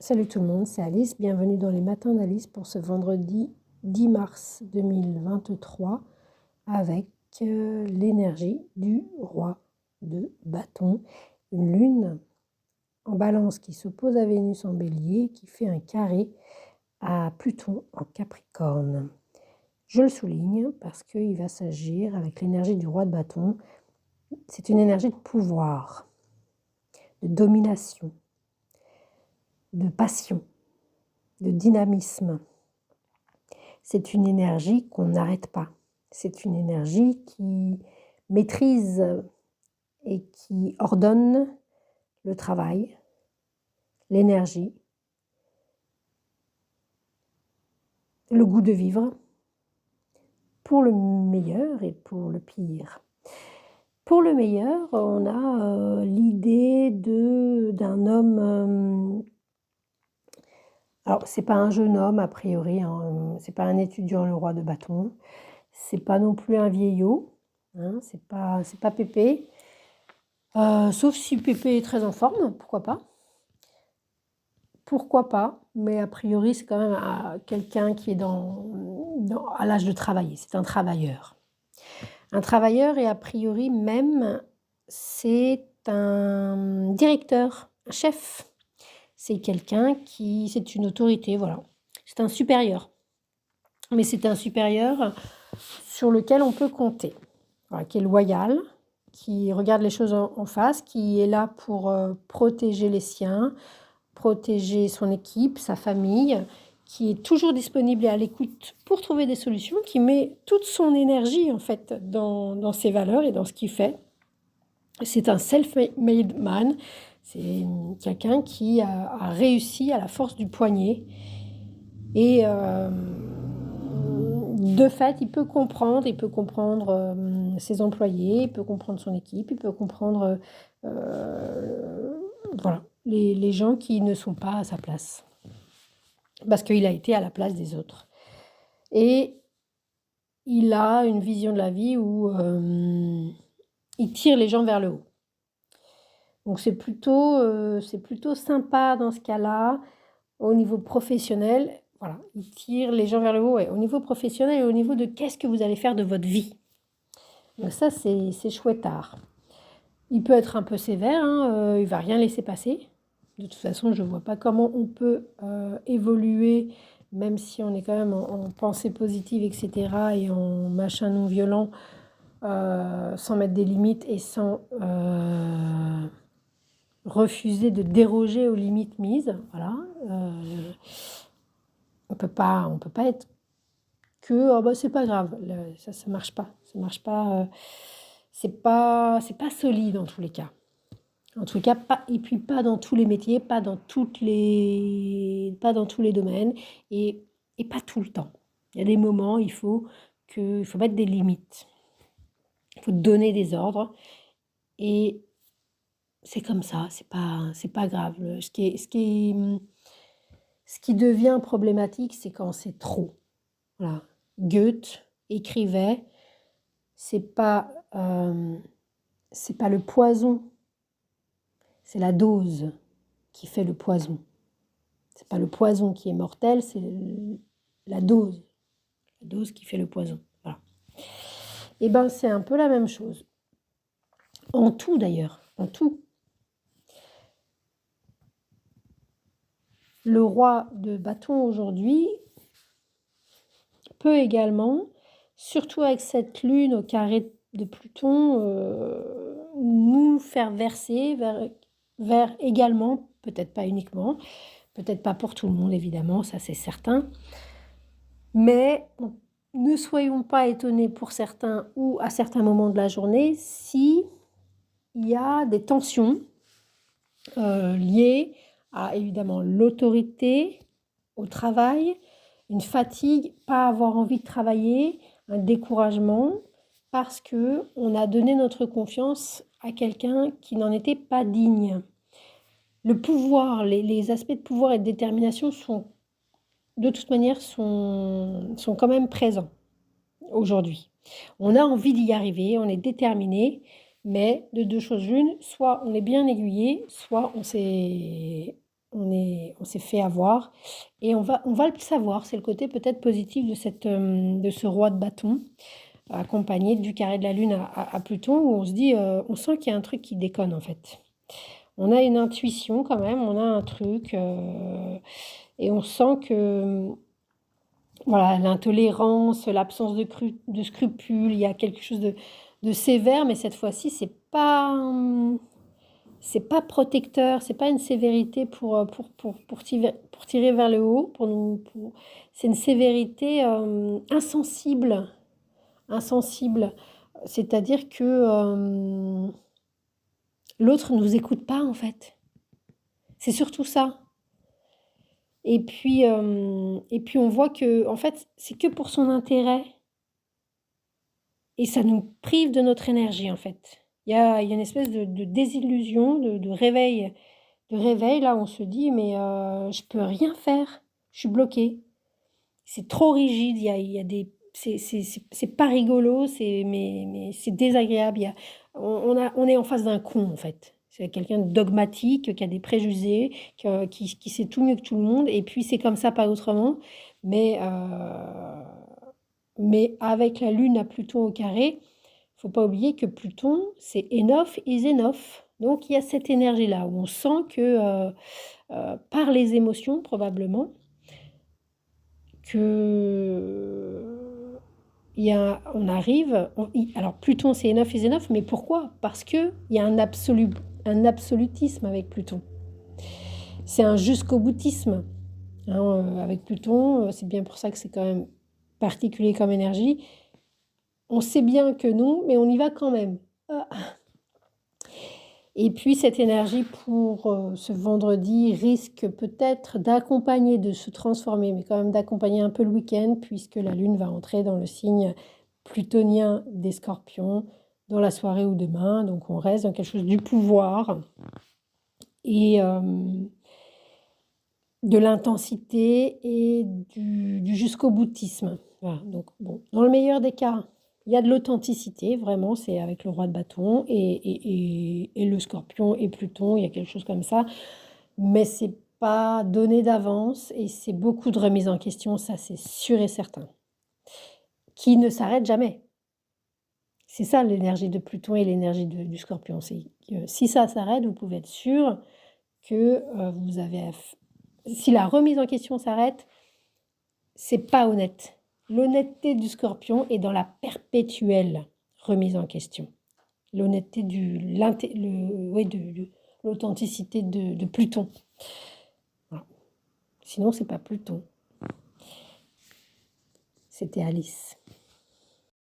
Salut tout le monde, c'est Alice. Bienvenue dans les matins d'Alice pour ce vendredi 10 mars 2023 avec l'énergie du roi de bâton. Une lune en balance qui s'oppose à Vénus en bélier, qui fait un carré à Pluton en Capricorne. Je le souligne parce qu'il va s'agir avec l'énergie du roi de bâton. C'est une énergie de pouvoir, de domination, de passion, de dynamisme. C'est une énergie qu'on n'arrête pas. C'est une énergie qui maîtrise et qui ordonne le travail, l'énergie, le goût de vivre, pour le meilleur et pour le pire. Pour le meilleur, on a l'idée d'un homme. Alors, c'est pas un jeune homme, a priori, hein, c'est pas un étudiant, le roi de bâton. C'est pas non plus un vieillot, hein, c'est pas Pépé. Sauf si Pépé est très en forme, pourquoi pas. Pourquoi pas, mais a priori, c'est quand même quelqu'un qui est à l'âge de travailler. C'est un travailleur. Un travailleur et a priori même, c'est un directeur, un chef. C'est quelqu'un c'est une autorité, voilà. C'est un supérieur. Mais c'est un supérieur sur lequel on peut compter. Voilà, qui est loyal, qui regarde les choses en face, qui est là pour protéger les siens, protéger son équipe, sa famille, qui est toujours disponible et à l'écoute pour trouver des solutions, qui met toute son énergie en fait dans ses valeurs et dans ce qu'il fait. C'est un self-made man, c'est quelqu'un qui a réussi à la force du poignet et de fait, il peut comprendre ses employés, il peut comprendre son équipe, il peut comprendre voilà, les gens qui ne sont pas à sa place. Parce qu'il a été à la place des autres. Et il a une vision de la vie où il tire les gens vers le haut. Donc c'est plutôt sympa dans ce cas-là, au niveau professionnel. Voilà, il tire les gens vers le haut, ouais, au niveau professionnel et au niveau de qu'est-ce que vous allez faire de votre vie. Donc ça, c'est chouettard. Il peut être un peu sévère, hein, il va rien laisser passer. De toute façon, je ne vois pas comment on peut évoluer, même si on est quand même en pensée positive, etc., et en machin non violent, sans mettre des limites et sans refuser de déroger aux limites mises. Voilà. On peut pas être que c'est pas grave, ça marche pas, c'est pas solide en tous les cas. En tout cas, et puis pas dans tous les métiers, pas dans tous les domaines et pas tout le temps. Il y a des moments, il faut mettre des limites. Il faut donner des ordres et c'est comme ça, c'est pas grave. Ce qui devient problématique, c'est quand c'est trop. Voilà. Goethe écrivait, c'est pas le poison, c'est la dose qui fait le poison. C'est pas le poison qui est mortel, c'est la dose qui fait le poison. Voilà. Et ben c'est un peu la même chose. En tout d'ailleurs, en tout. Le roi de bâton aujourd'hui peut également, surtout avec cette lune au carré de Pluton, nous faire verser vers également, peut-être pas uniquement, peut-être pas pour tout le monde évidemment, ça c'est certain, mais ne soyons pas étonnés pour certains ou à certains moments de la journée si il y a des tensions liées à évidemment l'autorité, au travail, une fatigue, pas avoir envie de travailler, un découragement, parce qu'on a donné notre confiance à quelqu'un qui n'en était pas digne. Le pouvoir, les aspects de pouvoir et de détermination sont, de toute manière, sont quand même présents aujourd'hui. On a envie d'y arriver, on est déterminé, mais de deux choses l'une, soit on est bien aiguillé, soit on s'est on s'est fait avoir et on va le savoir. C'est le côté peut-être positif de ce roi de bâton, accompagné du carré de la lune à Pluton, où on se dit, on sent qu'il y a un truc qui déconne en fait. On a une intuition quand même, on a un truc, et on sent que, voilà, l'intolérance, l'absence de scrupules, il y a quelque chose de sévère, mais cette fois-ci, c'est pas protecteur, c'est pas une sévérité pour tirer vers le haut, c'est une sévérité insensible, insensible. C'est-à-dire que l'autre ne nous écoute pas, en fait. C'est surtout ça. Et puis on voit que, en fait, c'est que pour son intérêt et ça nous prive de notre énergie, en fait. Il y a une espèce de désillusion, de réveil, là, on se dit: «Mais je peux rien faire, je suis bloquée». C'est trop rigide, il y a des c'est pas rigolo, mais c'est désagréable. Il y a on est en face d'un con, en fait. C'est quelqu'un de dogmatique, qui a des préjugés, qui sait tout mieux que tout le monde et puis c'est comme ça, pas autrement. Mais mais avec la lune à Pluton au carré, faut pas oublier que Pluton, c'est enough is enough. Donc il y a cette énergie-là où on sent que, par les émotions probablement, que il y a on arrive, on i alors Pluton c'est enough is enough, mais pourquoi? Parce qu'il y a un absolutisme avec Pluton. C'est un jusqu'au boutisme, hein, avec Pluton, c'est bien pour ça que c'est quand même particulier comme énergie. On sait bien que non, mais on y va quand même. Ah! Et puis cette énergie pour, ce vendredi risque peut-être d'accompagner, de se transformer, mais quand même d'accompagner un peu le week-end puisque la lune va entrer dans le signe plutonien des Scorpions dans la soirée ou demain. Donc on reste dans quelque chose du pouvoir et de l'intensité et du jusqu'au boutisme. Voilà, donc bon, dans le meilleur des cas, il y a de l'authenticité, vraiment, c'est avec le roi de bâton et le scorpion et Pluton, il y a quelque chose comme ça, mais c'est pas donné d'avance et c'est beaucoup de remise en question, ça c'est sûr et certain, qui ne s'arrête jamais. C'est ça l'énergie de Pluton et l'énergie du scorpion, c'est que si ça s'arrête, vous pouvez être sûr que vous avez si la remise en question s'arrête, c'est pas honnête. L'honnêteté du scorpion est dans la perpétuelle remise en question. L'honnêteté de l'authenticité de Pluton. Voilà. Sinon, c'est pas Pluton. C'était Alice.